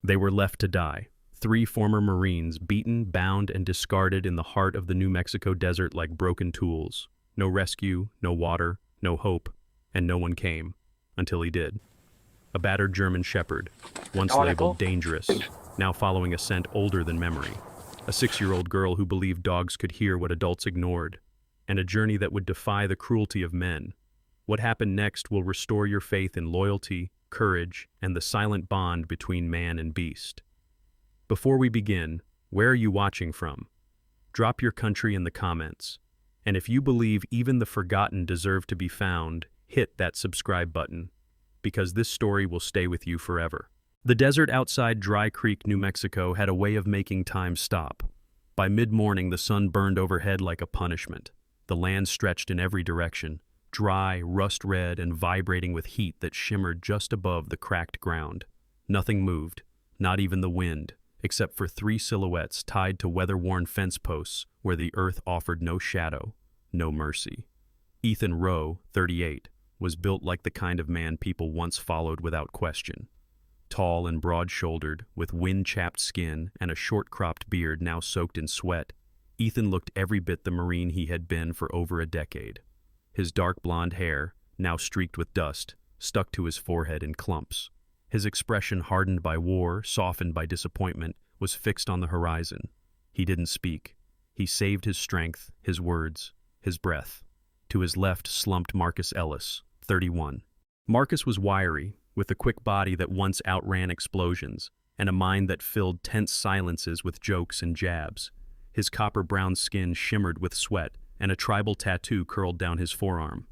They were left to die. 3 former Marines, beaten, bound, and discarded in the heart of the New Mexico desert like broken tools. No rescue, no water, no hope, and no one came, until he did. A battered German shepherd, once labeled dangerous, now following a scent older than memory. A 6-year-old girl who believed dogs could hear what adults ignored. And a journey that would defy the cruelty of men. What happened next will restore your faith in loyalty, courage, and the silent bond between man and beast. Before we begin, where are you watching from? Drop your country in the comments. And if you believe even the forgotten deserve to be found, hit that subscribe button, because this story will stay with you forever. The desert outside Dry Creek, New Mexico had a way of making time stop. By mid-morning, the sun burned overhead like a punishment. The land stretched in every direction, dry, rust-red, and vibrating with heat that shimmered just above the cracked ground. Nothing moved, not even the wind, except for 3 silhouettes tied to weather-worn fence posts where the earth offered no shadow, no mercy. Ethan Rowe, 38, was built like the kind of man people once followed without question. Tall and broad-shouldered, with wind-chapped skin and a short-cropped beard now soaked in sweat, Ethan looked every bit the Marine he had been for over a decade. His dark blonde hair, now streaked with dust, stuck to his forehead in clumps. His expression, hardened by war, softened by disappointment, was fixed on the horizon. He didn't speak. He saved his strength, his words, his breath. To his left slumped Marcus Ellis, 31. Marcus was wiry, with a quick body that once outran explosions, and a mind that filled tense silences with jokes and jabs. His copper-brown skin shimmered with sweat, and a tribal tattoo curled down his forearm.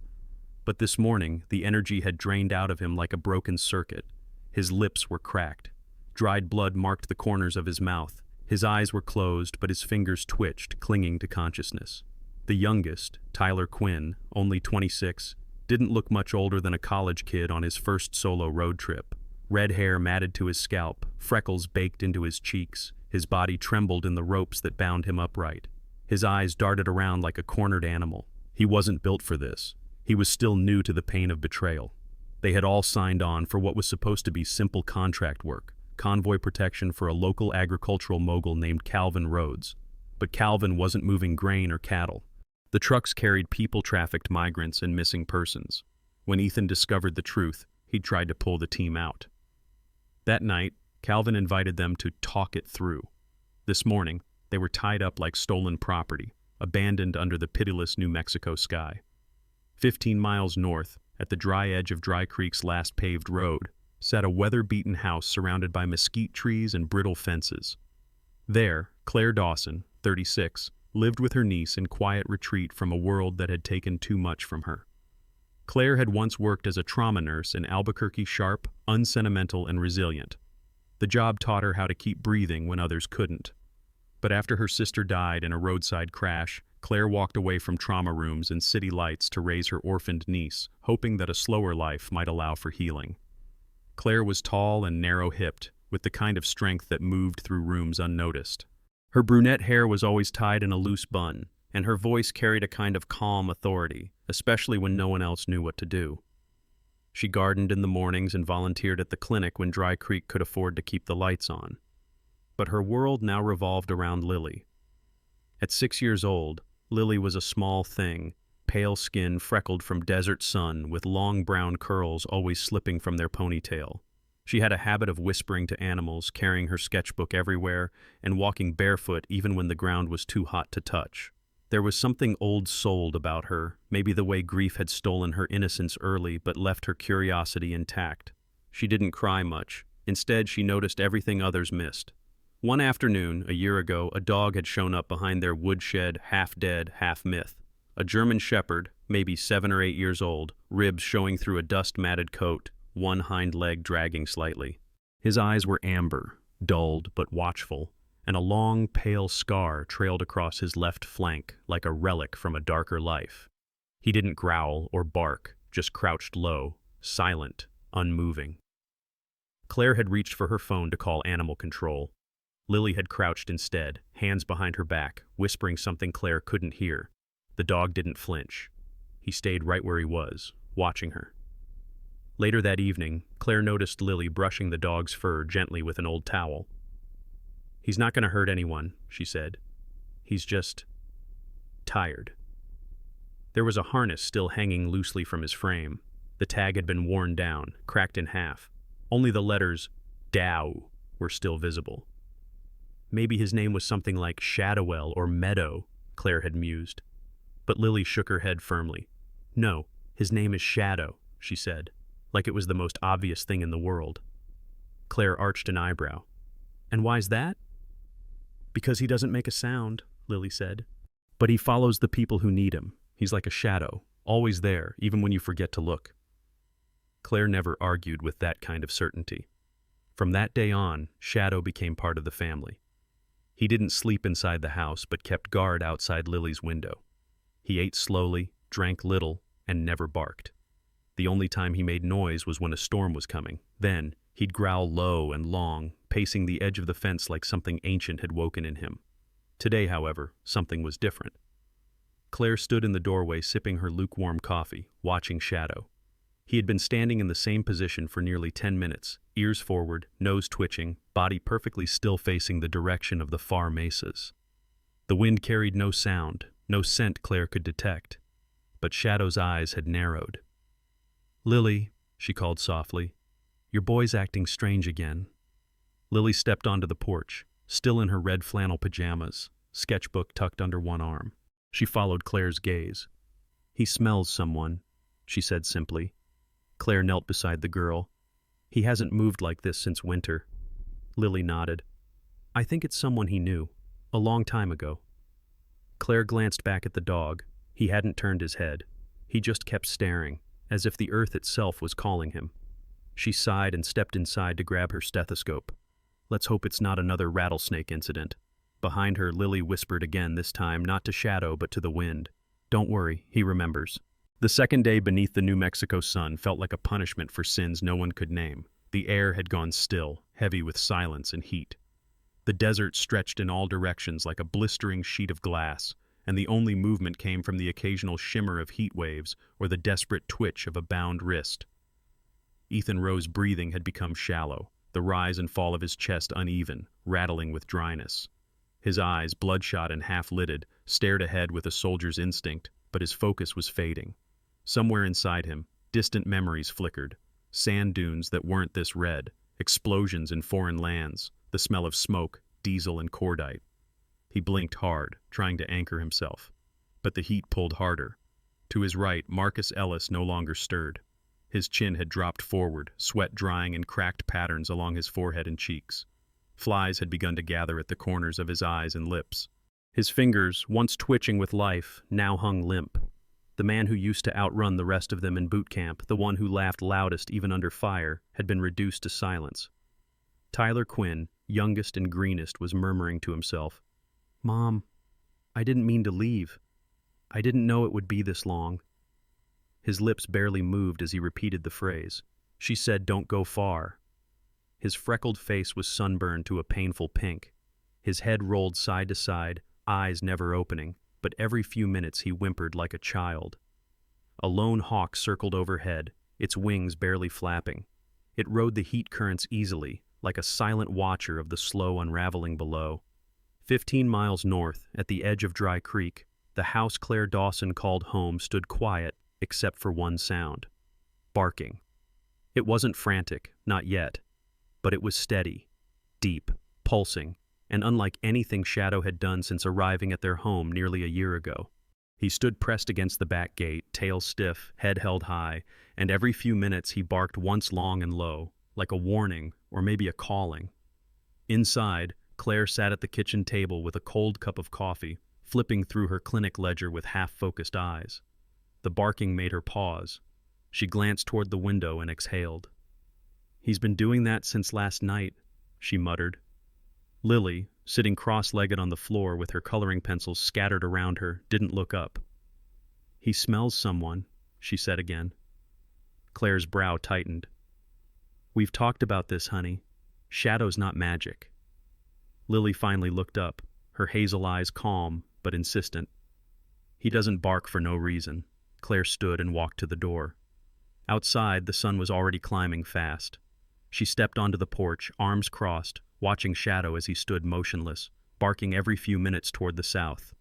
But this morning, the energy had drained out of him like a broken circuit. His lips were cracked. Dried blood marked the corners of his mouth. His eyes were closed, but his fingers twitched, clinging to consciousness. The youngest, Tyler Quinn, only 26, didn't look much older than a college kid on his first solo road trip. Red hair matted to his scalp, freckles baked into his cheeks. His body trembled in the ropes that bound him upright. His eyes darted around like a cornered animal. He wasn't built for this. He was still new to the pain of betrayal. They had all signed on for what was supposed to be simple contract work, convoy protection for a local agricultural mogul named Calvin Rhodes. But Calvin wasn't moving grain or cattle. The trucks carried people-trafficked migrants and missing persons. When Ethan discovered the truth, he tried to pull the team out. That night, Calvin invited them to talk it through. This morning, they were tied up like stolen property, abandoned under the pitiless New Mexico sky. 15 miles north, at the dry edge of Dry Creek's last paved road, sat a weather-beaten house surrounded by mesquite trees and brittle fences. There, Claire Dawson, 36, lived with her niece in quiet retreat from a world that had taken too much from her. Claire had once worked as a trauma nurse in Albuquerque, sharp, unsentimental, and resilient. The job taught her how to keep breathing when others couldn't. But after her sister died in a roadside crash, Claire walked away from trauma rooms and city lights to raise her orphaned niece, hoping that a slower life might allow for healing. Claire was tall and narrow-hipped, with the kind of strength that moved through rooms unnoticed. Her brunette hair was always tied in a loose bun, and her voice carried a kind of calm authority, especially when no one else knew what to do. She gardened in the mornings and volunteered at the clinic when Dry Creek could afford to keep the lights on. But her world now revolved around Lily. At 6 years old, Lily was a small thing, pale skin freckled from desert sun with long brown curls always slipping from their ponytail. She had a habit of whispering to animals, carrying her sketchbook everywhere, and walking barefoot even when the ground was too hot to touch. There was something old-souled about her, maybe the way grief had stolen her innocence early but left her curiosity intact. She didn't cry much. Instead, she noticed everything others missed. One afternoon, a year ago, a dog had shown up behind their woodshed, half-dead, half-myth. A German shepherd, maybe 7 or 8 years old, ribs showing through a dust-matted coat, one hind leg dragging slightly. His eyes were amber, dulled but watchful, and a long, pale scar trailed across his left flank like a relic from a darker life. He didn't growl or bark, just crouched low, silent, unmoving. Claire had reached for her phone to call animal control. Lily had crouched instead, hands behind her back, whispering something Claire couldn't hear. The dog didn't flinch. He stayed right where he was, watching her. Later that evening, Claire noticed Lily brushing the dog's fur gently with an old towel. "He's not going to hurt anyone," she said. "He's just tired." There was a harness still hanging loosely from his frame. The tag had been worn down, cracked in half. Only the letters Dow were still visible. Maybe his name was something like Shadowell or Meadow, Claire had mused. But Lily shook her head firmly. "No, his name is Shadow," she said, like it was the most obvious thing in the world. Claire arched an eyebrow. "And why's that?" "Because he doesn't make a sound," Lily said. "But he follows the people who need him. He's like a shadow, always there, even when you forget to look." Claire never argued with that kind of certainty. From that day on, Shadow became part of the family. He didn't sleep inside the house, but kept guard outside Lily's window. He ate slowly, drank little, and never barked. The only time he made noise was when a storm was coming. Then, he'd growl low and long, pacing the edge of the fence like something ancient had woken in him. Today, however, something was different. Claire stood in the doorway sipping her lukewarm coffee, watching Shadow. He had been standing in the same position for nearly 10 minutes, ears forward, nose twitching, body perfectly still facing the direction of the far mesas. The wind carried no sound, no scent Claire could detect, but Shadow's eyes had narrowed. "Lily," she called softly, "your boy's acting strange again." Lily stepped onto the porch, still in her red flannel pajamas, sketchbook tucked under one arm. She followed Claire's gaze. "He smells someone," she said simply. Claire knelt beside the girl. "He hasn't moved like this since winter." Lily nodded. "I think it's someone he knew, a long time ago." Claire glanced back at the dog. He hadn't turned his head. He just kept staring, as if the earth itself was calling him. She sighed and stepped inside to grab her stethoscope. "Let's hope it's not another rattlesnake incident." Behind her, Lily whispered again, this time not to Shadow but to the wind. "Don't worry, he remembers." The second day beneath the New Mexico sun felt like a punishment for sins no one could name. The air had gone still, heavy with silence and heat. The desert stretched in all directions like a blistering sheet of glass, and the only movement came from the occasional shimmer of heat waves or the desperate twitch of a bound wrist. Ethan Rowe's breathing had become shallow, the rise and fall of his chest uneven, rattling with dryness. His eyes, bloodshot and half-lidded, stared ahead with a soldier's instinct, but his focus was fading. Somewhere inside him, distant memories flickered. Sand dunes that weren't this red, explosions in foreign lands, the smell of smoke, diesel and cordite. He blinked hard, trying to anchor himself. But the heat pulled harder. To his right, Marcus Ellis no longer stirred. His chin had dropped forward, sweat drying in cracked patterns along his forehead and cheeks. Flies had begun to gather at the corners of his eyes and lips. His fingers, once twitching with life, now hung limp. The man who used to outrun the rest of them in boot camp, the one who laughed loudest even under fire, had been reduced to silence. Tyler Quinn, youngest and greenest, was murmuring to himself, "Mom, I didn't mean to leave. I didn't know it would be this long." His lips barely moved as he repeated the phrase. She said, "Don't go far." His freckled face was sunburned to a painful pink. His head rolled side to side, eyes never opening, but every few minutes he whimpered like a child. A lone hawk circled overhead, its wings barely flapping. It rode the heat currents easily, like a silent watcher of the slow unraveling below. 15 miles north, at the edge of Dry Creek, the house Claire Dawson called home stood quiet except for one sound: barking. It wasn't frantic, not yet, but it was steady, deep, pulsing, and unlike anything Shadow had done since arriving at their home nearly a year ago. He stood pressed against the back gate, tail stiff, head held high, and every few minutes he barked once long and low, like a warning or maybe a calling. Inside, Claire sat at the kitchen table with a cold cup of coffee, flipping through her clinic ledger with half-focused eyes. The barking made her pause. She glanced toward the window and exhaled. "He's been doing that since last night," she muttered. Lily, sitting cross-legged on the floor with her coloring pencils scattered around her, didn't look up. "He smells someone," she said again. Claire's brow tightened. "We've talked about this, honey. Shadow's not magic." Lily finally looked up, her hazel eyes calm but insistent. "He doesn't bark for no reason." Claire stood and walked to the door. Outside, the sun was already climbing fast. She stepped onto the porch, arms crossed, watching Shadow as he stood motionless, barking every few minutes toward the south.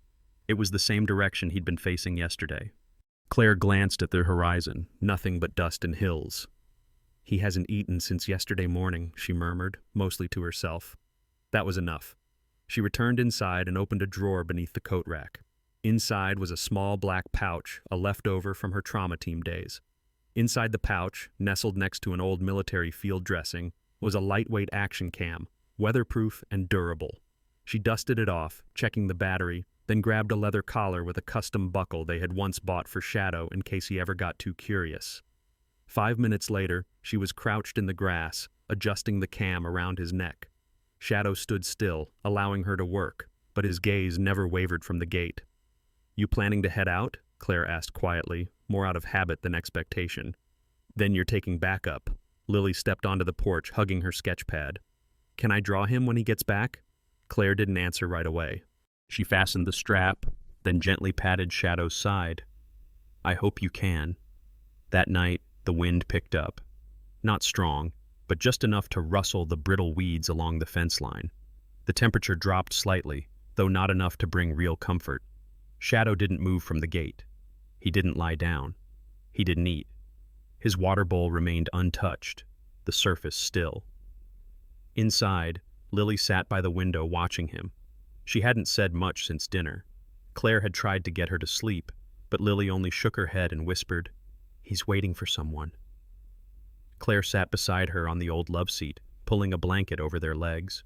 It was the same direction he'd been facing yesterday. Claire glanced at the horizon, nothing but dust and hills. "He hasn't eaten since yesterday morning," she murmured, mostly to herself. That was enough. She returned inside and opened a drawer beneath the coat rack. Inside was a small black pouch, a leftover from her trauma team days. Inside the pouch, nestled next to an old military field dressing, was a lightweight action cam, weatherproof and durable. She dusted it off, checking the battery, then grabbed a leather collar with a custom buckle they had once bought for Shadow in case he ever got too curious. 5 minutes later, she was crouched in the grass, adjusting the cam around his neck. Shadow stood still, allowing her to work, but his gaze never wavered from the gate. "You planning to head out?" Claire asked quietly, more out of habit than expectation. "Then you're taking backup." Lily stepped onto the porch, hugging her sketch pad. "Can I draw him when he gets back?" Claire didn't answer right away. She fastened the strap, then gently patted Shadow's side. "I hope you can." That night, the wind picked up. Not strong, but just enough to rustle the brittle weeds along the fence line. The temperature dropped slightly, though not enough to bring real comfort. Shadow didn't move from the gate. He didn't lie down. He didn't eat. His water bowl remained untouched, the surface still. Inside, Lily sat by the window watching him. She hadn't said much since dinner. Claire had tried to get her to sleep, but Lily only shook her head and whispered, "He's waiting for someone." Claire sat beside her on the old love seat, pulling a blanket over their legs.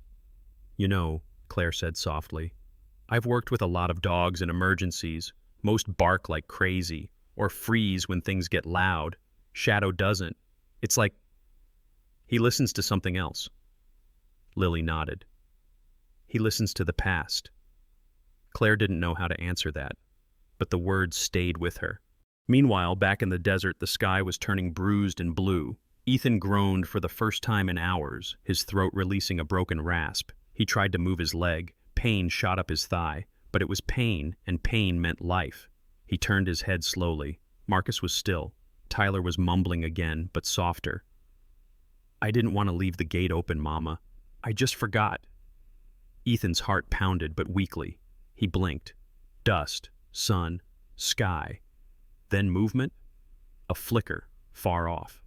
"You know," Claire said softly, "I've worked with a lot of dogs in emergencies. Most bark like crazy, or freeze when things get loud. Shadow doesn't. It's like he listens to something else." Lily nodded. "He listens to the past." Claire didn't know how to answer that, but the words stayed with her. Meanwhile, back in the desert, the sky was turning bruised and blue. Ethan groaned for the first time in hours, his throat releasing a broken rasp. He tried to move his leg. Pain shot up his thigh, but it was pain, and pain meant life. He turned his head slowly. Marcus was still. Tyler was mumbling again, but softer. "I didn't want to leave the gate open, Mama. I just forgot." Ethan's heart pounded, but weakly. He blinked. Dust, sun, sky. Then movement? A flicker, far off.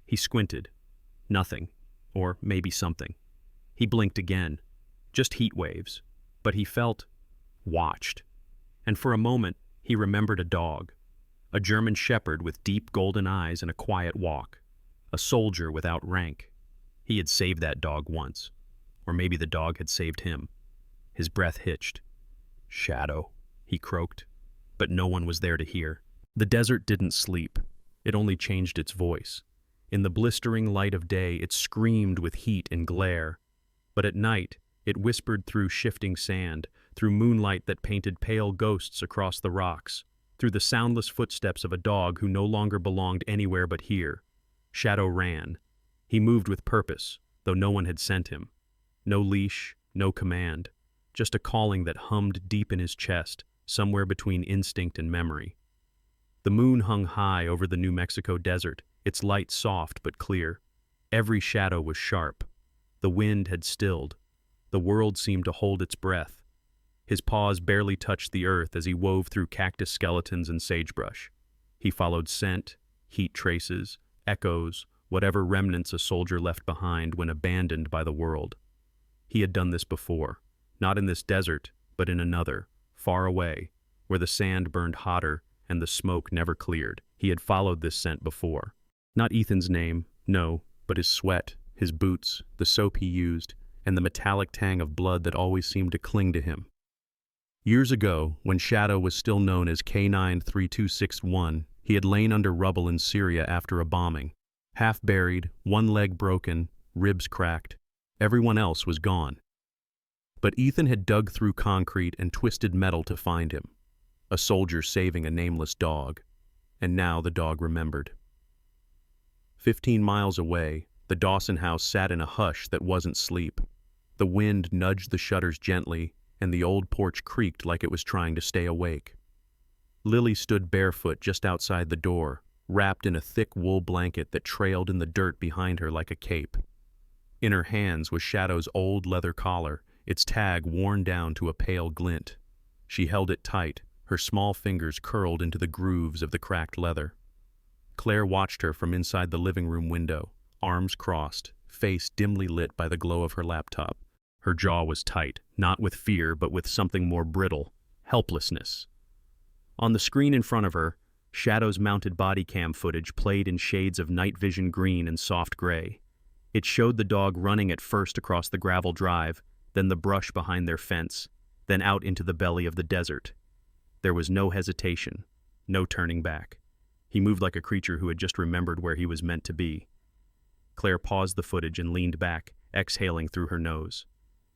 He squinted. Nothing. Or maybe something. He blinked again. Just heat waves. But he felt watched. And for a moment, he remembered a dog. A German shepherd with deep golden eyes and a quiet walk. A soldier without rank. He had saved that dog once. Or maybe the dog had saved him. His breath hitched. "Shadow," he croaked. But no one was there to hear. The desert didn't sleep. It only changed its voice. In the blistering light of day, it screamed with heat and glare. But at night, it whispered through shifting sand, through moonlight that painted pale ghosts across the rocks, through the soundless footsteps of a dog who no longer belonged anywhere but here. Shadow ran. He moved with purpose, though no one had sent him. No leash, no command, just a calling that hummed deep in his chest, somewhere between instinct and memory. The moon hung high over the New Mexico desert, its light soft but clear. Every shadow was sharp. The wind had stilled. The world seemed to hold its breath. His paws barely touched the earth as he wove through cactus skeletons and sagebrush. He followed scent, heat traces, echoes, whatever remnants a soldier left behind when abandoned by the world. He had done this before, not in this desert, but in another, far away, where the sand burned hotter and the smoke never cleared. He had followed this scent before. Not Ethan's name, no, but his sweat, his boots, the soap he used, and the metallic tang of blood that always seemed to cling to him. Years ago, when Shadow was still known as K93261, he had lain under rubble in Syria after a bombing. Half buried, one leg broken, ribs cracked. Everyone else was gone. But Ethan had dug through concrete and twisted metal to find him. A soldier saving a nameless dog. And now the dog remembered. 15 miles away, the Dawson house sat in a hush that wasn't sleep. The wind nudged the shutters gently, and the old porch creaked like it was trying to stay awake. Lily stood barefoot just outside the door, wrapped in a thick wool blanket that trailed in the dirt behind her like a cape. In her hands was Shadow's old leather collar, its tag worn down to a pale glint. She held it tight, her small fingers curled into the grooves of the cracked leather. Claire watched her from inside the living room window, arms crossed, face dimly lit by the glow of her laptop. Her jaw was tight, not with fear but with something more brittle, helplessness. On the screen in front of her, Shadow's mounted body cam footage played in shades of night vision green and soft gray. It showed the dog running at first across the gravel drive, then the brush behind their fence, then out into the belly of the desert. There was no hesitation, no turning back. He moved like a creature who had just remembered where he was meant to be. Claire paused the footage and leaned back, exhaling through her nose.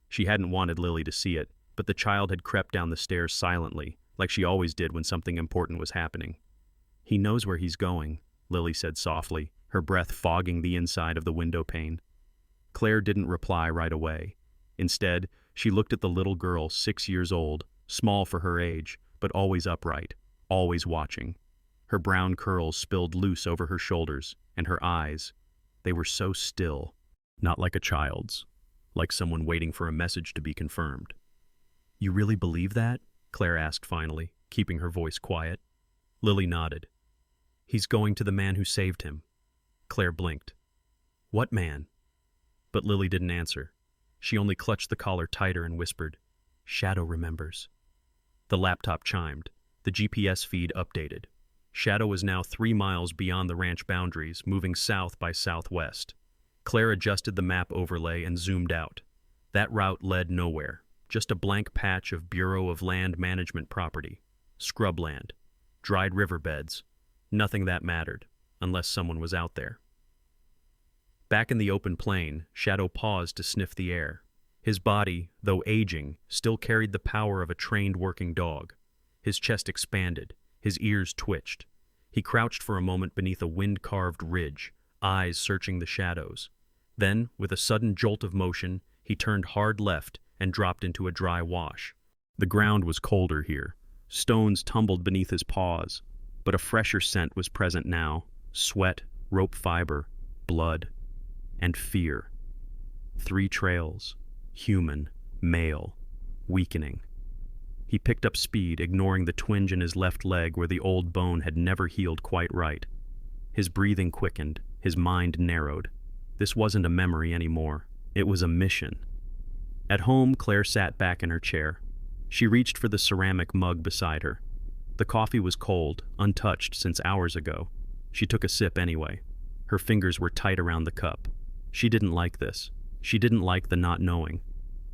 She hadn't wanted Lily to see it, but the child had crept down the stairs silently, like she always did when something important was happening. "He knows where he's going," Lily said softly, her breath fogging the inside of the window pane. Claire didn't reply right away. Instead, she looked at the little girl, 6 years old, small for her age, but always upright, always watching. Her brown curls spilled loose over her shoulders, and her eyes, they were so still, not like a child's, like someone waiting for a message to be confirmed. "You really believe that?" Claire asked finally, keeping her voice quiet. Lily nodded. "He's going to the man who saved him." Claire blinked. "What man?" But Lily didn't answer. She only clutched the collar tighter and whispered, "Shadow remembers." The laptop chimed. The GPS feed updated. Shadow was now 3 miles beyond the ranch boundaries, moving south by southwest. Claire adjusted the map overlay and zoomed out. That route led nowhere, just a blank patch of Bureau of Land Management property, scrubland, dried riverbeds, nothing that mattered, unless someone was out there. Back in the open plain, Shadow paused to sniff the air. His body, though aging, still carried the power of a trained working dog. His chest expanded, his ears twitched. He crouched for a moment beneath a wind-carved ridge, eyes searching the shadows. Then, with a sudden jolt of motion, he turned hard left and dropped into a dry wash. The ground was colder here. Stones tumbled beneath his paws, but a fresher scent was present now. Sweat, rope fiber, blood, and fear. 3 trails. Human, male, weakening. He picked up speed, ignoring the twinge in his left leg where the old bone had never healed quite right. His breathing quickened, his mind narrowed. This wasn't a memory anymore. It was a mission. At home, Claire sat back in her chair. She reached for the ceramic mug beside her. The coffee was cold, untouched since hours ago. She took a sip anyway. Her fingers were tight around the cup. She didn't like this. She didn't like the not knowing.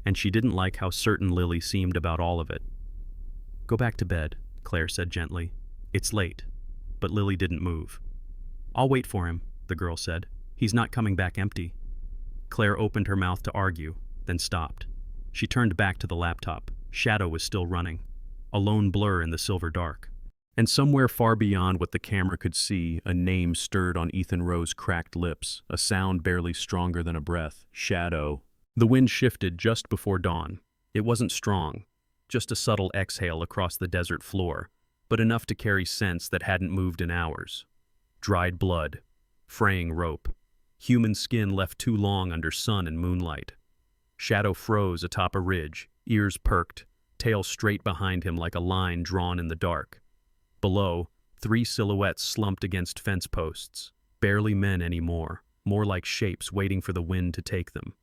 And she didn't like how certain Lily seemed about all of it. "Go back to bed," Claire said gently. "It's late." But Lily didn't move. "I'll wait for him," the girl said. "He's not coming back empty." Claire opened her mouth to argue, then stopped. She turned back to the laptop. Shadow was still running, a lone blur in the silver dark. And somewhere far beyond what the camera could see, a name stirred on Ethan Rowe's cracked lips, a sound barely stronger than a breath. Shadow. The wind shifted just before dawn. It wasn't strong, just a subtle exhale across the desert floor, but enough to carry scents that hadn't moved in hours. Dried blood, fraying rope, human skin left too long under sun and moonlight. Shadow froze atop a ridge, ears perked, tail straight behind him like a line drawn in the dark. Below, 3 silhouettes slumped against fence posts, barely men anymore, more like shapes waiting for the wind to take them.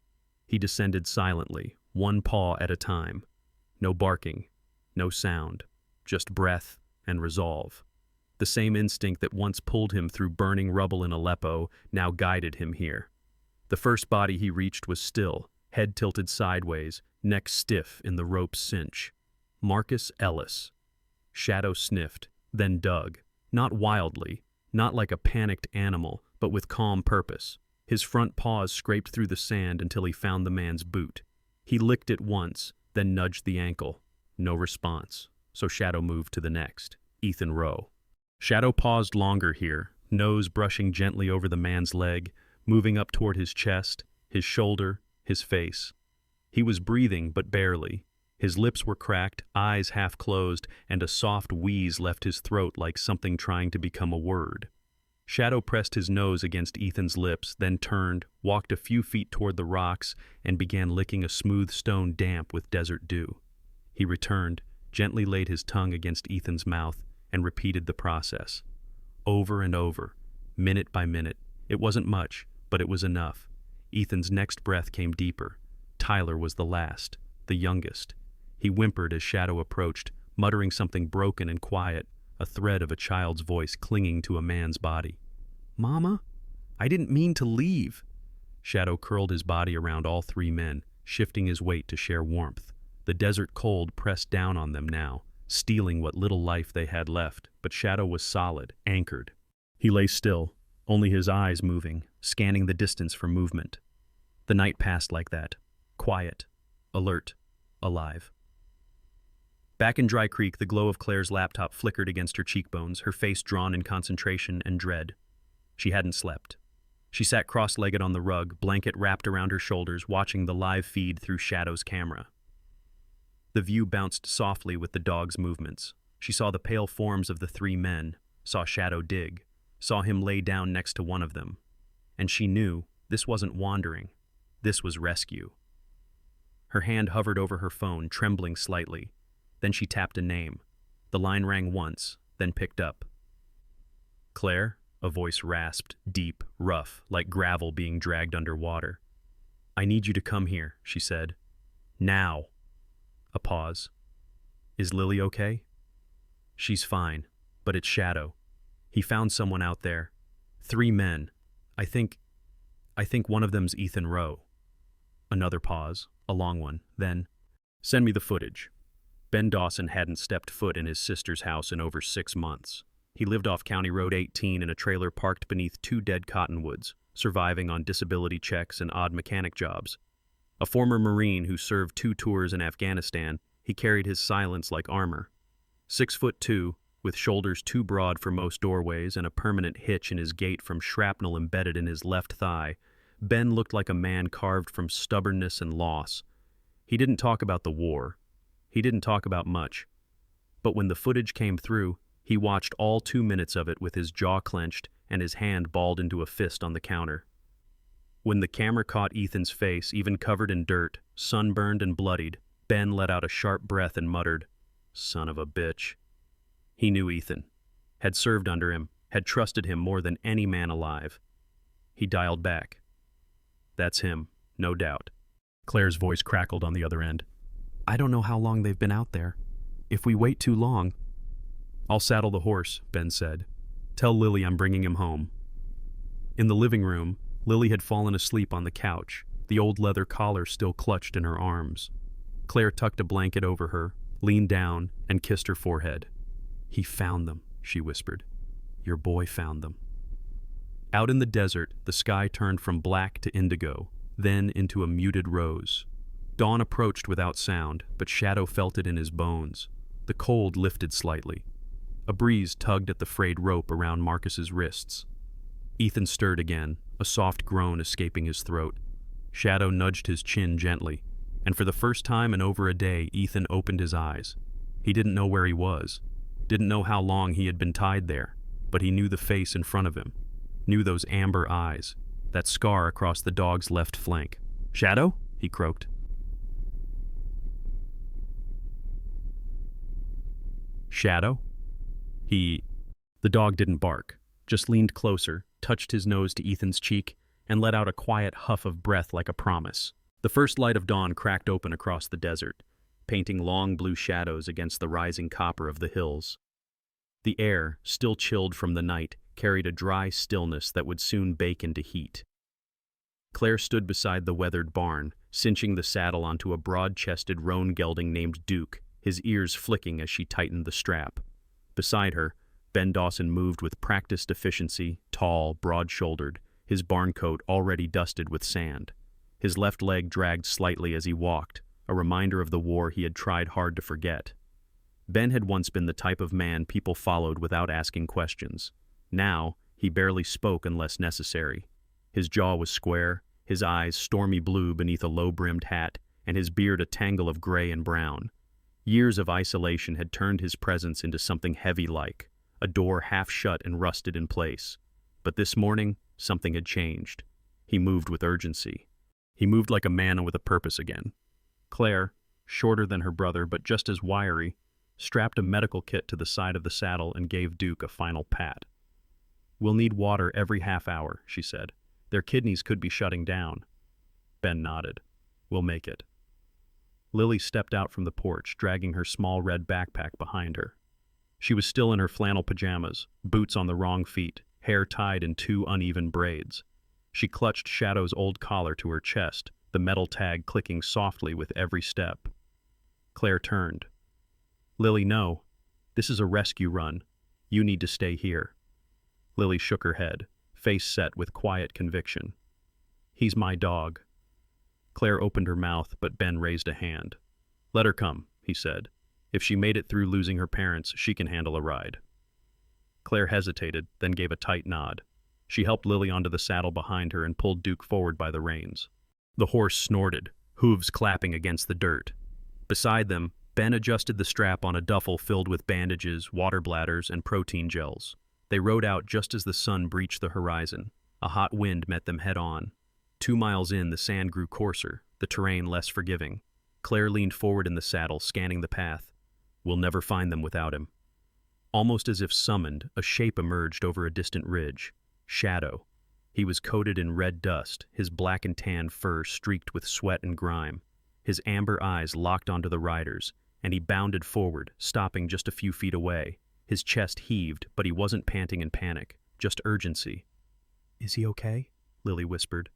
He descended silently, one paw at a time. No barking, no sound, just breath and resolve. The same instinct that once pulled him through burning rubble in Aleppo now guided him here. The first body he reached was still, head tilted sideways, neck stiff in the rope's cinch. Marcus Ellis. Shadow sniffed, then dug, not wildly, not like a panicked animal, but with calm purpose. His front paws scraped through the sand until he found the man's boot. He licked it once, then nudged the ankle. No response, so Shadow moved to the next, Ethan Rowe. Shadow paused longer here, nose brushing gently over the man's leg, moving up toward his chest, his shoulder, his face. He was breathing, but barely. His lips were cracked, eyes half closed, and a soft wheeze left his throat like something trying to become a word. Shadow pressed his nose against Ethan's lips, then turned, walked a few feet toward the rocks, and began licking a smooth stone damp with desert dew. He returned, gently laid his tongue against Ethan's mouth, and repeated the process. Over and over, minute by minute. It wasn't much, but it was enough. Ethan's next breath came deeper. Tyler was the last, the youngest. He whimpered as Shadow approached, muttering something broken and quiet, a thread of a child's voice clinging to a man's body. "Mama? I didn't mean to leave." Shadow curled his body around all three men, shifting his weight to share warmth. The desert cold pressed down on them now, stealing what little life they had left, but Shadow was solid, anchored. He lay still, only his eyes moving, scanning the distance for movement. The night passed like that, quiet, alert, alive. Back in Dry Creek, the glow of Claire's laptop flickered against her cheekbones, her face drawn in concentration and dread. She hadn't slept. She sat cross-legged on the rug, blanket wrapped around her shoulders, watching the live feed through Shadow's camera. The view bounced softly with the dog's movements. She saw the pale forms of the three men, saw Shadow dig, saw him lay down next to one of them. And she knew this wasn't wandering. This was rescue. Her hand hovered over her phone, trembling slightly. Then she tapped a name. The line rang once, then picked up. "Claire?" A voice rasped, deep, rough, like gravel being dragged underwater. "I need you to come here," she said. "Now." A pause. "Is Lily okay?" "She's fine, but it's Shadow. He found someone out there. 3 men. I think one of them's Ethan Rowe." Another pause, a long one, then, "Send me the footage." Ben Dawson hadn't stepped foot in his sister's house in over 6 months. He lived off County Road 18 in a trailer parked beneath 2 dead cottonwoods, surviving on disability checks and odd mechanic jobs. A former Marine who served 2 tours in Afghanistan, he carried his silence like armor. 6'2", with shoulders too broad for most doorways and a permanent hitch in his gait from shrapnel embedded in his left thigh, Ben looked like a man carved from stubbornness and loss. He didn't talk about the war. He didn't talk about much. But when the footage came through, he watched all 2 minutes of it with his jaw clenched and his hand balled into a fist on the counter. When the camera caught Ethan's face, even covered in dirt, sunburned and bloodied, Ben let out a sharp breath and muttered, "Son of a bitch." He knew Ethan, had served under him, had trusted him more than any man alive. He dialed back. "That's him, no doubt." Claire's voice crackled on the other end. "I don't know how long they've been out there. If we wait too long..." "I'll saddle the horse," Ben said. "Tell Lily I'm bringing him home." In the living room, Lily had fallen asleep on the couch, the old leather collar still clutched in her arms. Claire tucked a blanket over her, leaned down, and kissed her forehead. "He found them," she whispered. "Your boy found them." Out in the desert, the sky turned from black to indigo, then into a muted rose. Dawn approached without sound, but Shadow felt it in his bones. The cold lifted slightly. A breeze tugged at the frayed rope around Marcus's wrists. Ethan stirred again, a soft groan escaping his throat. Shadow nudged his chin gently, and for the first time in over a day, Ethan opened his eyes. He didn't know where he was, didn't know how long he had been tied there, but he knew the face in front of him, knew those amber eyes, that scar across the dog's left flank. "Shadow?" he croaked. "Shadow?" The dog didn't bark, just leaned closer, touched his nose to Ethan's cheek, and let out a quiet huff of breath like a promise. The first light of dawn cracked open across the desert, painting long blue shadows against the rising copper of the hills. The air, still chilled from the night, carried a dry stillness that would soon bake into heat. Claire stood beside the weathered barn, cinching the saddle onto a broad-chested roan gelding named Duke, his ears flicking as she tightened the strap. Beside her, Ben Dawson moved with practiced efficiency, tall, broad-shouldered, his barn coat already dusted with sand. His left leg dragged slightly as he walked, a reminder of the war he had tried hard to forget. Ben had once been the type of man people followed without asking questions. Now, he barely spoke unless necessary. His jaw was square, his eyes stormy blue beneath a low-brimmed hat, and his beard a tangle of gray and brown. Years of isolation had turned his presence into something heavy-like, a door half shut and rusted in place. But this morning, something had changed. He moved with urgency. He moved like a man with a purpose again. Claire, shorter than her brother but just as wiry, strapped a medical kit to the side of the saddle and gave Duke a final pat. "We'll need water every half hour," she said. "Their kidneys could be shutting down." Ben nodded. "We'll make it." Lily stepped out from the porch, dragging her small red backpack behind her. She was still in her flannel pajamas, boots on the wrong feet, hair tied in 2 uneven braids. She clutched Shadow's old collar to her chest, the metal tag clicking softly with every step. Claire turned. "Lily, no. This is a rescue run. You need to stay here." Lily shook her head, face set with quiet conviction. "He's my dog." Claire opened her mouth, but Ben raised a hand. "Let her come," he said. "If she made it through losing her parents, she can handle a ride." Claire hesitated, then gave a tight nod. She helped Lily onto the saddle behind her and pulled Duke forward by the reins. The horse snorted, hooves clapping against the dirt. Beside them, Ben adjusted the strap on a duffel filled with bandages, water bladders, and protein gels. They rode out just as the sun breached the horizon. A hot wind met them head-on. 2 miles in, the sand grew coarser, the terrain less forgiving. Claire leaned forward in the saddle, scanning the path. "We'll never find them without him." Almost as if summoned, a shape emerged over a distant ridge. Shadow. He was coated in red dust, his black and tan fur streaked with sweat and grime. His amber eyes locked onto the riders, and he bounded forward, stopping just a few feet away. His chest heaved, but he wasn't panting in panic, just urgency. "Is he okay?" Lily whispered.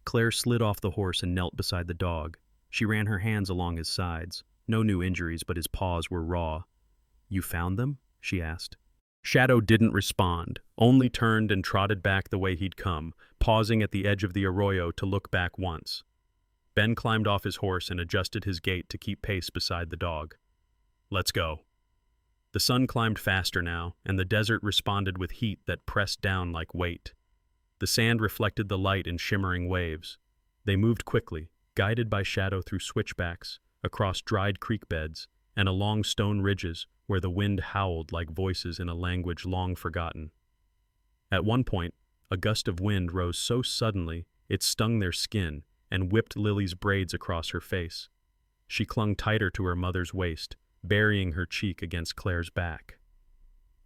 Claire slid off the horse and knelt beside the dog. She ran her hands along his sides. No new injuries, but his paws were raw. "You found them?" she asked. Shadow didn't respond, only turned and trotted back the way he'd come, pausing at the edge of the arroyo to look back once. Ben climbed off his horse and adjusted his gait to keep pace beside the dog. "Let's go." The sun climbed faster now, and the desert responded with heat that pressed down like weight. The sand reflected the light in shimmering waves. They moved quickly, guided by Shadow through switchbacks, across dried creek beds, and along stone ridges where the wind howled like voices in a language long forgotten. At one point, a gust of wind rose so suddenly it stung their skin and whipped Lily's braids across her face. She clung tighter to her mother's waist, burying her cheek against Claire's back.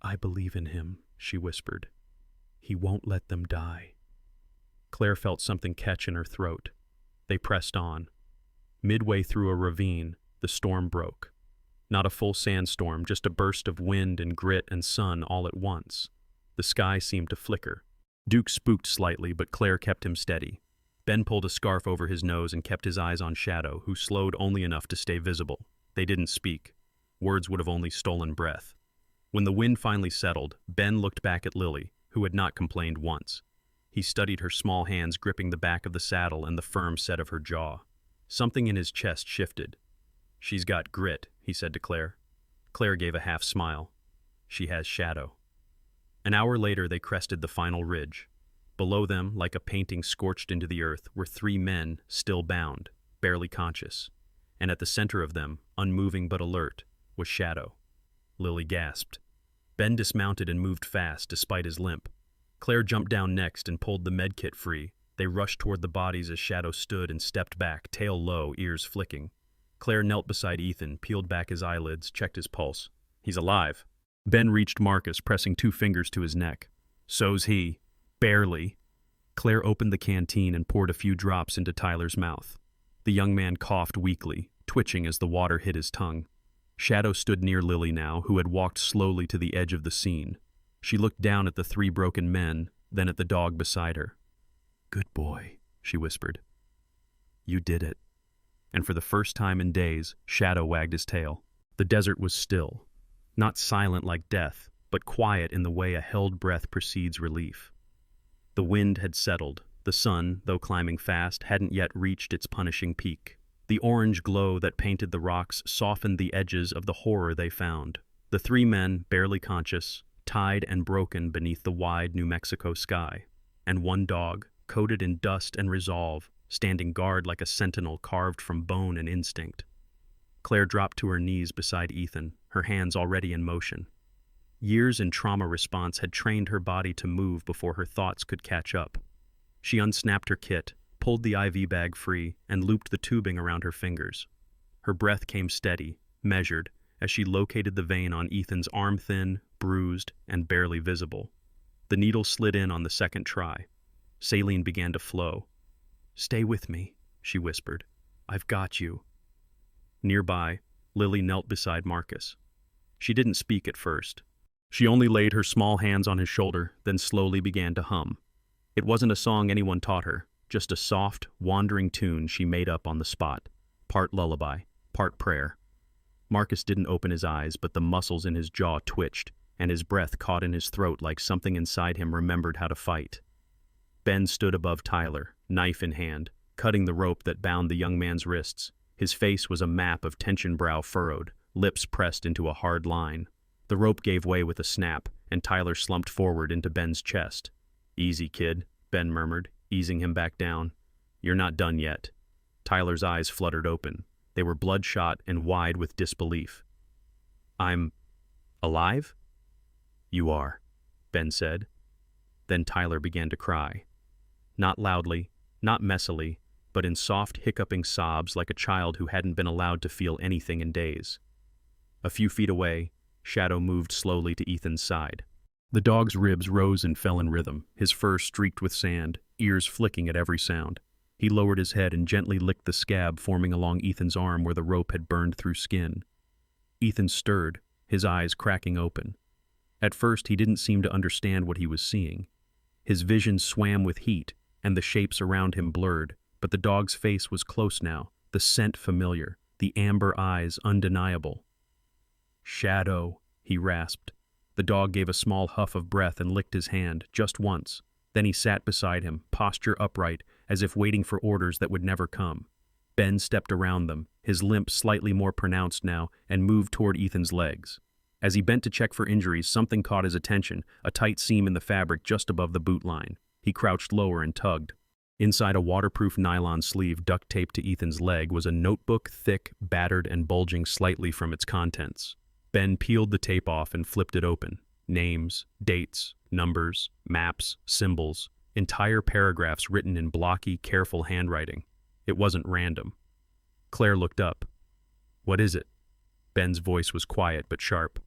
"I believe in him," she whispered. "He won't let them die." Claire felt something catch in her throat. They pressed on. Midway through a ravine, the storm broke. Not a full sandstorm, just a burst of wind and grit and sun all at once. The sky seemed to flicker. Duke spooked slightly, but Claire kept him steady. Ben pulled a scarf over his nose and kept his eyes on Shadow, who slowed only enough to stay visible. They didn't speak. Words would have only stolen breath. When the wind finally settled, Ben looked back at Lily, who had not complained once. He studied her small hands gripping the back of the saddle and the firm set of her jaw. Something in his chest shifted. "She's got grit," he said to Claire. Claire gave a half smile. "She has Shadow." An hour later, they crested the final ridge. Below them, like a painting scorched into the earth, were 3 men, still bound, barely conscious. And at the center of them, unmoving but alert, was Shadow. Lily gasped. Ben dismounted and moved fast, despite his limp. Claire jumped down next and pulled the medkit free. They rushed toward the bodies as Shadow stood and stepped back, tail low, ears flicking. Claire knelt beside Ethan, peeled back his eyelids, checked his pulse. "He's alive." Ben reached Marcus, pressing 2 fingers to his neck. "So's he. Barely." Claire opened the canteen and poured a few drops into Tyler's mouth. The young man coughed weakly, twitching as the water hit his tongue. Shadow stood near Lily now, who had walked slowly to the edge of the scene. She looked down at the 3 broken men, then at the dog beside her. "Good boy," she whispered. "You did it." And for the first time in days, Shadow wagged his tail. The desert was still. Not silent like death, but quiet in the way a held breath precedes relief. The wind had settled. The sun, though climbing fast, hadn't yet reached its punishing peak. The orange glow that painted the rocks softened the edges of the horror they found. The 3 men, barely conscious, tied and broken beneath the wide New Mexico sky. And 1 dog, coated in dust and resolve, standing guard like a sentinel carved from bone and instinct. Claire dropped to her knees beside Ethan, her hands already in motion. Years in trauma response had trained her body to move before her thoughts could catch up. She unsnapped her kit, pulled the IV bag free, and looped the tubing around her fingers. Her breath came steady, measured, as she located the vein on Ethan's arm, thin, bruised, and barely visible. The needle slid in on the second try. Saline began to flow. "Stay with me," she whispered. "I've got you." Nearby, Lily knelt beside Marcus. She didn't speak at first. She only laid her small hands on his shoulder, then slowly began to hum. It wasn't a song anyone taught her, just a soft, wandering tune she made up on the spot, part lullaby, part prayer. Marcus didn't open his eyes, but the muscles in his jaw twitched, and his breath caught in his throat like something inside him remembered how to fight. Ben stood above Tyler, knife in hand, cutting the rope that bound the young man's wrists. His face was a map of tension, brow furrowed, lips pressed into a hard line. The rope gave way with a snap, and Tyler slumped forward into Ben's chest. "Easy, kid," Ben murmured, easing him back down. "You're not done yet." Tyler's eyes fluttered open. They were bloodshot and wide with disbelief. "I'm alive?" "You are," Ben said. Then Tyler began to cry. Not loudly, not messily, but in soft, hiccuping sobs like a child who hadn't been allowed to feel anything in days. A few feet away, Shadow moved slowly to Ethan's side. The dog's ribs rose and fell in rhythm, his fur streaked with sand, ears flicking at every sound. He lowered his head and gently licked the scab forming along Ethan's arm where the rope had burned through skin. Ethan stirred, his eyes cracking open. At first, he didn't seem to understand what he was seeing. His vision swam with heat, and the shapes around him blurred, but the dog's face was close now, the scent familiar, the amber eyes undeniable. "Shadow," he rasped. The dog gave a small huff of breath and licked his hand, just once. Then he sat beside him, posture upright, as if waiting for orders that would never come. Ben stepped around them, his limp slightly more pronounced now, and moved toward Ethan's legs. As he bent to check for injuries, something caught his attention, a tight seam in the fabric just above the boot line. He crouched lower and tugged. Inside a waterproof nylon sleeve duct taped to Ethan's leg was a notebook, thick, battered, and bulging slightly from its contents. Ben peeled the tape off and flipped it open. Names, dates, numbers, maps, symbols, entire paragraphs written in blocky, careful handwriting. It wasn't random. Claire looked up. "What is it?" Ben's voice was quiet but sharp.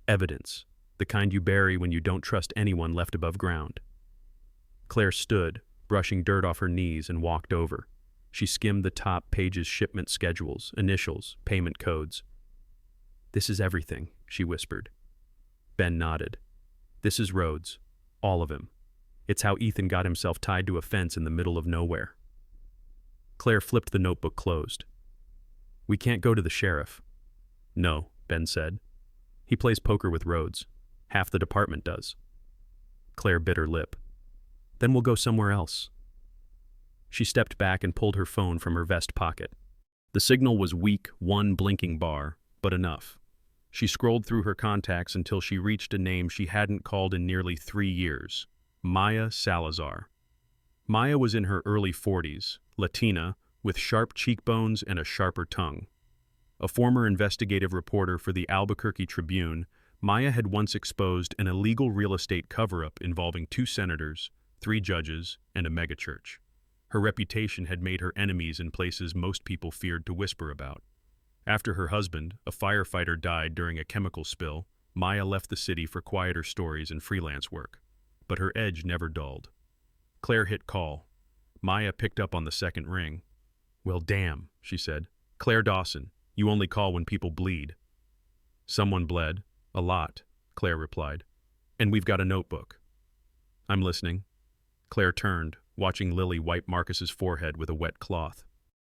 "Evidence, the kind you bury when you don't trust anyone left above ground." Claire stood, brushing dirt off her knees, and walked over. She skimmed the top page's shipment schedules, initials, payment codes. "This is everything," she whispered. Ben nodded. "This is Rhodes. All of him. It's how Ethan got himself tied to a fence in the middle of nowhere." Claire flipped the notebook closed. "We can't go to the sheriff." "No," Ben said. "He plays poker with Rhodes. Half the department does." Claire bit her lip. "Then we'll go somewhere else." She stepped back and pulled her phone from her vest pocket. The signal was weak, one blinking bar, but enough. She scrolled through her contacts until she reached a name she hadn't called in nearly 3 years. Maya Salazar. Maya was in her early 40s, Latina, with sharp cheekbones and a sharper tongue. A former investigative reporter for the Albuquerque Tribune, Maya had once exposed an illegal real estate cover-up involving 2 senators, 3 judges, and a megachurch. Her reputation had made her enemies in places most people feared to whisper about. After her husband, a firefighter, died during a chemical spill, Maya left the city for quieter stories and freelance work. But her edge never dulled. Claire hit call. Maya picked up on the second ring. "Well, damn," she said. "Claire Dawson, you only call when people bleed." "Someone bled. A lot," Claire replied. "And we've got a notebook." "I'm listening." Claire turned, watching Lily wipe Marcus's forehead with a wet cloth.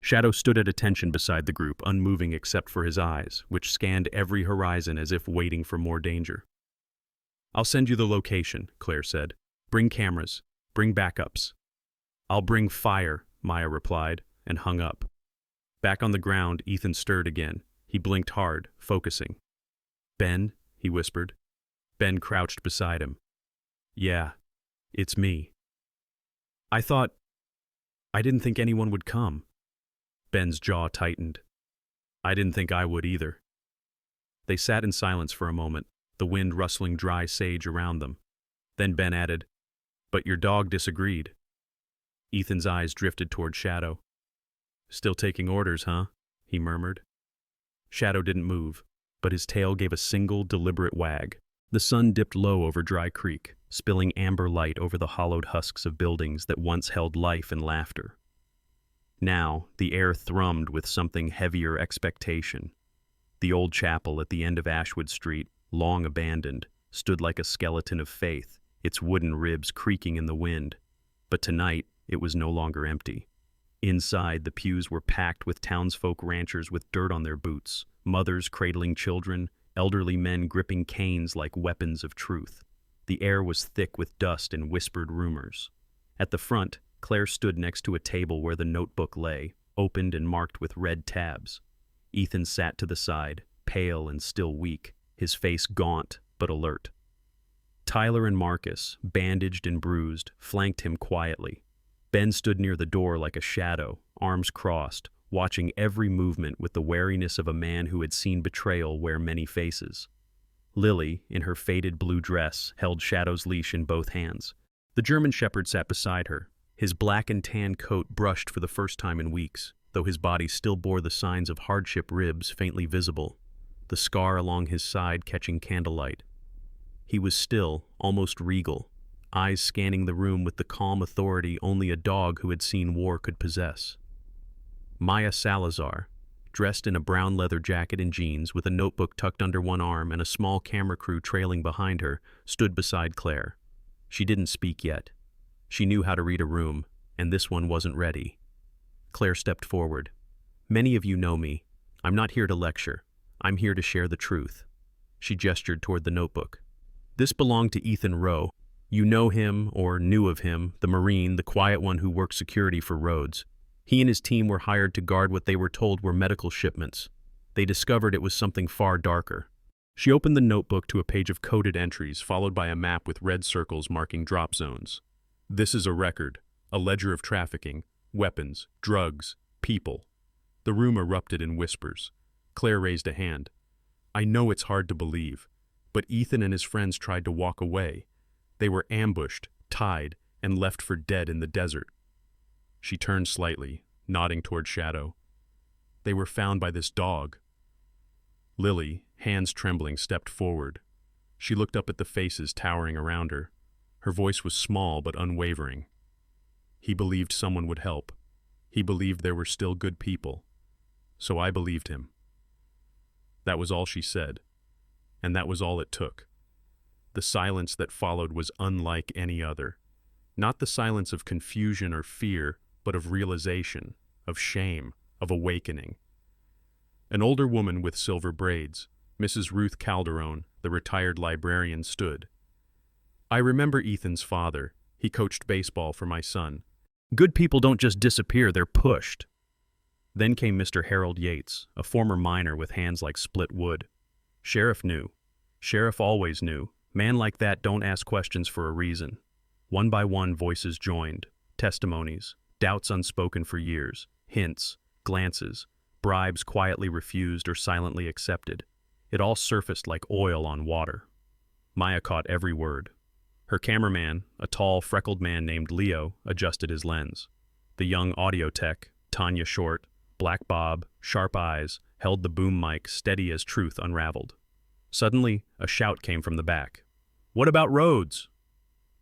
Shadow stood at attention beside the group, unmoving except for his eyes, which scanned every horizon as if waiting for more danger. "I'll send you the location," Claire said. "Bring cameras. Bring backups." "I'll bring fire," Maya replied, and hung up. Back on the ground, Ethan stirred again. He blinked hard, focusing. "Ben," he whispered. Ben crouched beside him. "Yeah, it's me." I didn't think anyone would come." Ben's jaw tightened. "I didn't think I would either." They sat in silence for a moment, the wind rustling dry sage around them. Then Ben added, "But your dog disagreed." Ethan's eyes drifted toward Shadow. "Still taking orders, huh?" he murmured. Shadow didn't move, but his tail gave a single, deliberate wag. The sun dipped low over Dry Creek, spilling amber light over the hollowed husks of buildings that once held life and laughter. Now, the air thrummed with something heavier expectation. The old chapel at the end of Ashwood Street, long abandoned, stood like a skeleton of faith, its wooden ribs creaking in the wind. But tonight, it was no longer empty. Inside, the pews were packed with townsfolk ranchers with dirt on their boots, mothers cradling children, elderly men gripping canes like weapons of truth. The air was thick with dust and whispered rumors. At the front, Claire stood next to a table where the notebook lay, opened and marked with red tabs. Ethan sat to the side, pale and still weak, his face gaunt but alert. Tyler and Marcus, bandaged and bruised, flanked him quietly. Ben stood near the door like a shadow, arms crossed, watching every movement with the wariness of a man who had seen betrayal wear many faces. Lily, in her faded blue dress, held Shadow's leash in both hands. The German shepherd sat beside her, his black and tan coat brushed for the first time in weeks, though his body still bore the signs of hardship ribs faintly visible, the scar along his side catching candlelight. He was still, almost regal, eyes scanning the room with the calm authority only a dog who had seen war could possess. Maya Salazar, dressed in a brown leather jacket and jeans with a notebook tucked under one arm and a small camera crew trailing behind her, stood beside Claire. She didn't speak yet. She knew how to read a room, and this one wasn't ready. Claire stepped forward. "Many of you know me. I'm not here to lecture. I'm here to share the truth." She gestured toward the notebook. "This belonged to Ethan Rowe. You know him, or knew of him, the Marine, the quiet one who worked security for Rhodes. He and his team were hired to guard what they were told were medical shipments. They discovered it was something far darker." She opened the notebook to a page of coded entries, followed by a map with red circles marking drop zones. "This is a record, a ledger of trafficking, weapons, drugs, people." The room erupted in whispers. Claire raised a hand. "I know it's hard to believe, but Ethan and his friends tried to walk away. They were ambushed, tied, and left for dead in the desert." She turned slightly, nodding toward Shadow. "They were found by this dog." Lily, hands trembling, stepped forward. She looked up at the faces towering around her. Her voice was small but unwavering. "He believed someone would help. He believed there were still good people. So I believed him." That was all she said, and that was all it took. The silence that followed was unlike any other. Not the silence of confusion or fear, but of realization, of shame, of awakening. An older woman with silver braids, Mrs. Ruth Calderon, the retired librarian, stood. "I remember Ethan's father. He coached baseball for my son. Good people don't just disappear, they're pushed." Then came Mr. Harold Yates, a former miner with hands like split wood. "Sheriff knew. Sheriff always knew. Man like that don't ask questions for a reason." One by one, voices joined. Testimonies, doubts unspoken for years, hints, glances, bribes quietly refused or silently accepted. It all surfaced like oil on water. Maya caught every word. Her cameraman, a tall, freckled man named Leo, adjusted his lens. The young audio tech, Tanya Short, Black Bob, sharp eyes, held the boom mic steady as truth unraveled. Suddenly, a shout came from the back. "What about Rhodes?"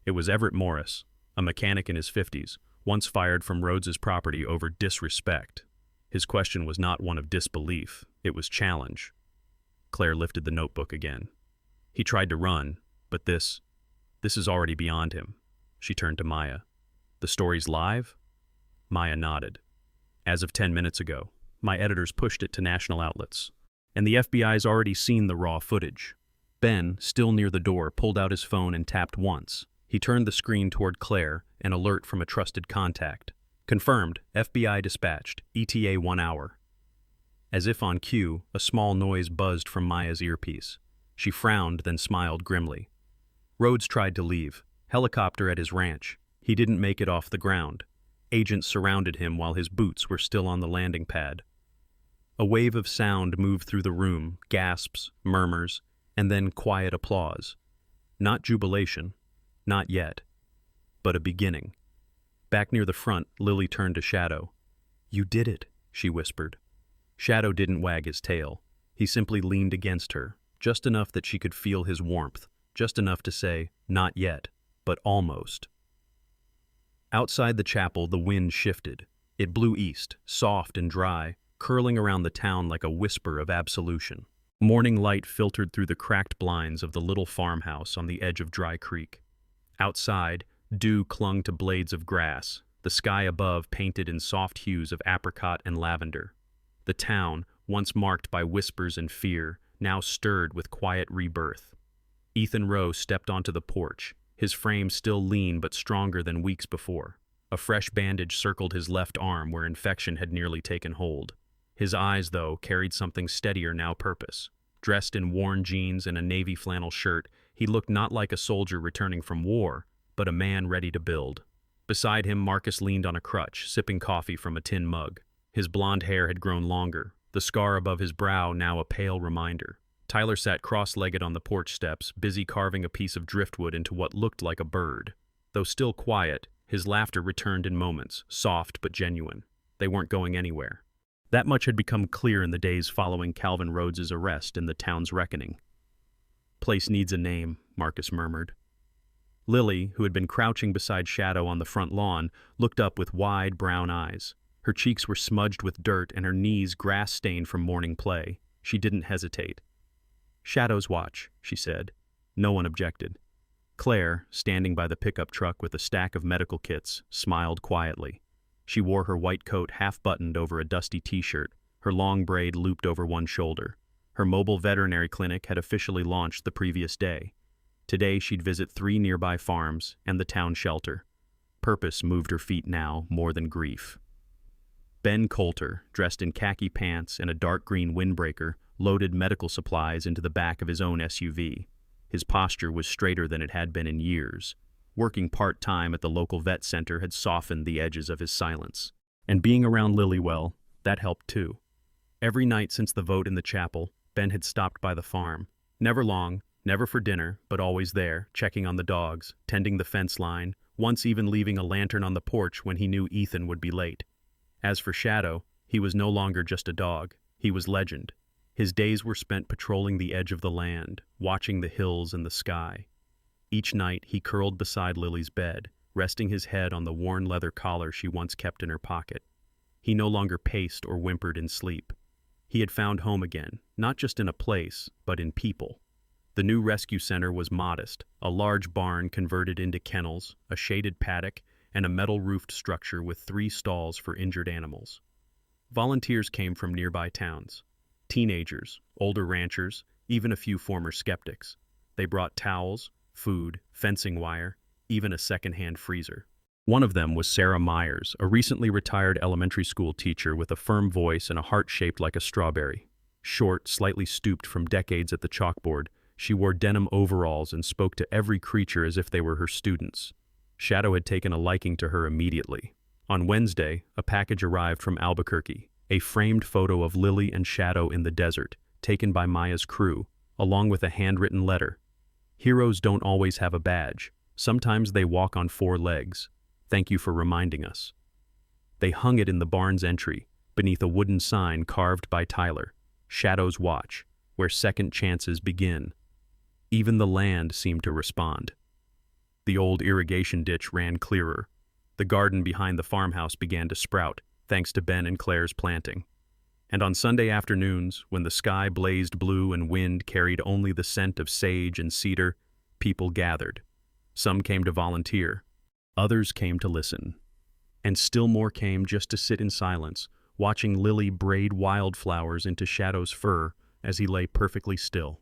It was Everett Morris, a mechanic in his 50s, once fired from Rhodes's property over disrespect. His question was not one of disbelief, it was challenge. Claire lifted the notebook again. "He tried to run, but this is already beyond him." She turned to Maya. "The story's live?" Maya nodded. "As of 10 minutes ago, my editors pushed it to national outlets, and the FBI's already seen the raw footage." Ben, still near the door, pulled out his phone and tapped once. He turned the screen toward Claire, an alert from a trusted contact. "Confirmed, FBI dispatched, ETA 1 hour." As if on cue, a small noise buzzed from Maya's earpiece. She frowned, then smiled grimly. Rhodes tried to leave. Helicopter at his ranch. He didn't make it off the ground. Agents surrounded him while his boots were still on the landing pad. A wave of sound moved through the room, gasps, murmurs, and then quiet applause. Not jubilation, not yet, but a beginning. Back near the front, Lily turned to Shadow. "You did it," she whispered. Shadow didn't wag his tail. He simply leaned against her, just enough that she could feel his warmth, just enough to say, "Not yet, but almost." Outside the chapel, the wind shifted. It blew east, soft and dry, curling around the town like a whisper of absolution. Morning light filtered through the cracked blinds of the little farmhouse on the edge of Dry Creek. Outside, dew clung to blades of grass, the sky above painted in soft hues of apricot and lavender. The town, once marked by whispers and fear, now stirred with quiet rebirth. Ethan Rowe stepped onto the porch, his frame still lean but stronger than weeks before. A fresh bandage circled his left arm where infection had nearly taken hold. His eyes, though, carried something steadier now: purpose. Dressed in worn jeans and a navy flannel shirt, he looked not like a soldier returning from war, but a man ready to build. Beside him, Marcus leaned on a crutch, sipping coffee from a tin mug. His blonde hair had grown longer, the scar above his brow now a pale reminder. Tyler sat cross-legged on the porch steps, busy carving a piece of driftwood into what looked like a bird. Though still quiet, his laughter returned in moments, soft but genuine. They weren't going anywhere. That much had become clear in the days following Calvin Rhodes's arrest and the town's reckoning. "Place needs a name," Marcus murmured. Lily, who had been crouching beside Shadow on the front lawn, looked up with wide brown eyes. Her cheeks were smudged with dirt and her knees grass-stained from morning play. She didn't hesitate. "Shadow's watch," she said. No one objected. Claire, standing by the pickup truck with a stack of medical kits, smiled quietly. She wore her white coat half-buttoned over a dusty t-shirt, her long braid looped over one shoulder. Her mobile veterinary clinic had officially launched the previous day. Today she'd visit 3 nearby farms and the town shelter. Purpose moved her feet now more than grief. Ben Coulter, dressed in khaki pants and a dark green windbreaker, loaded medical supplies into the back of his own SUV. His posture was straighter than it had been in years. Working part-time at the local vet center had softened the edges of his silence. And being around Lily, well, that helped too. Every night since the vote in the chapel, Ben had stopped by the farm. Never long, never for dinner, but always there, checking on the dogs, tending the fence line, once even leaving a lantern on the porch when he knew Ethan would be late. As for Shadow, he was no longer just a dog. He was legend. His days were spent patrolling the edge of the land, watching the hills and the sky. Each night he curled beside Lily's bed, resting his head on the worn leather collar she once kept in her pocket. He no longer paced or whimpered in sleep. He had found home again, not just in a place, but in people. The new rescue center was modest, a large barn converted into kennels, a shaded paddock, and a metal-roofed structure with 3 stalls for injured animals. Volunteers came from nearby towns. Teenagers, older ranchers, even a few former skeptics. They brought towels, food, fencing wire, even a second-hand freezer. One of them was Sarah Myers, a recently retired elementary school teacher with a firm voice and a heart shaped like a strawberry. Short, slightly stooped from decades at the chalkboard, she wore denim overalls and spoke to every creature as if they were her students. Shadow had taken a liking to her immediately. On Wednesday, a package arrived from Albuquerque, a framed photo of Lily and Shadow in the desert, taken by Maya's crew, along with a handwritten letter. "Heroes don't always have a badge. Sometimes they walk on 4 legs. Thank you for reminding us." They hung it in the barn's entry, beneath a wooden sign carved by Tyler, "Shadow's Watch, where second chances begin." Even the land seemed to respond. The old irrigation ditch ran clearer. The garden behind the farmhouse began to sprout, thanks to Ben and Claire's planting. And on Sunday afternoons, when the sky blazed blue and wind carried only the scent of sage and cedar, people gathered. Some came to volunteer. Others came to listen. And still more came just to sit in silence, watching Lily braid wildflowers into Shadow's fur as he lay perfectly still.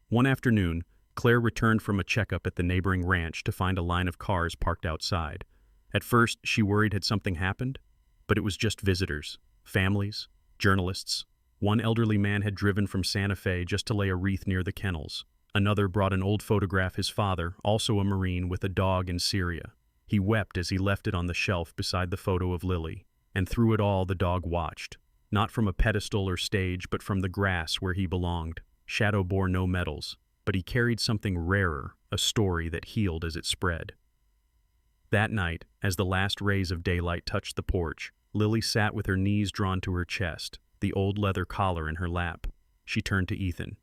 One afternoon, Claire returned from a checkup at the neighboring ranch to find a line of cars parked outside. At first, she worried had something happened, but it was just visitors, families, journalists. One elderly man had driven from Santa Fe just to lay a wreath near the kennels. Another brought an old photograph his father, also a Marine, with a dog in Syria. He wept as he left it on the shelf beside the photo of Lily, and through it all the dog watched, not from a pedestal or stage, but from the grass where he belonged. Shadow bore no medals, but he carried something rarer, a story that healed as it spread. That night, as the last rays of daylight touched the porch, Lily sat with her knees drawn to her chest, the old leather collar in her lap. She turned to Ethan.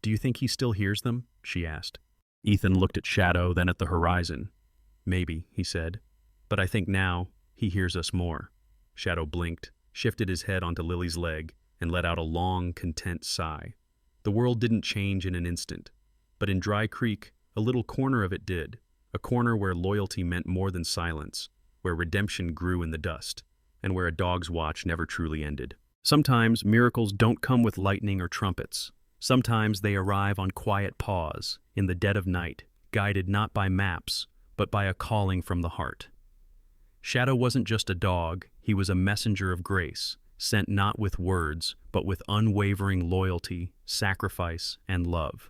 "Do you think he still hears them?" she asked. Ethan looked at Shadow, then at the horizon. "Maybe," he said. "But I think now he hears us more." Shadow blinked, shifted his head onto Lily's leg, and let out a long, content sigh. The world didn't change in an instant, but in Dry Creek, a little corner of it did, a corner where loyalty meant more than silence, where redemption grew in the dust, and where a dog's watch never truly ended. Sometimes miracles don't come with lightning or trumpets. Sometimes they arrive on quiet paws, in the dead of night, guided not by maps, but by a calling from the heart. Shadow wasn't just a dog, he was a messenger of grace, sent not with words, but with unwavering loyalty, sacrifice, and love.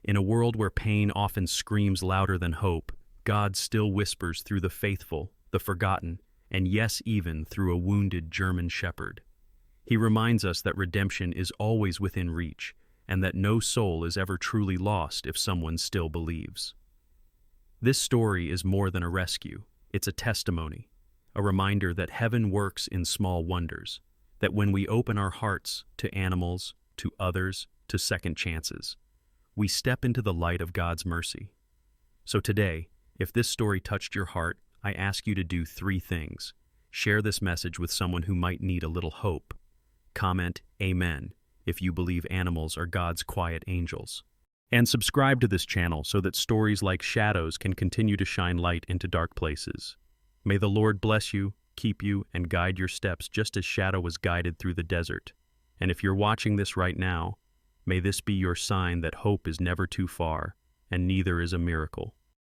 In a world where pain often screams louder than hope, God still whispers through the faithful, the forgotten, and yes, even through a wounded German shepherd. He reminds us that redemption is always within reach, and that no soul is ever truly lost if someone still believes. This story is more than a rescue. It's a testimony, a reminder that heaven works in small wonders, that when we open our hearts to animals, to others, to second chances, we step into the light of God's mercy. So today, if this story touched your heart, I ask you to do 3 things. Share this message with someone who might need a little hope. Comment Amen if you believe animals are God's quiet angels. And subscribe to this channel so that stories like Shadows can continue to shine light into dark places. May the Lord bless you, keep you, and guide your steps just as Shadow was guided through the desert. And if you're watching this right now, may this be your sign that hope is never too far, and neither is a miracle.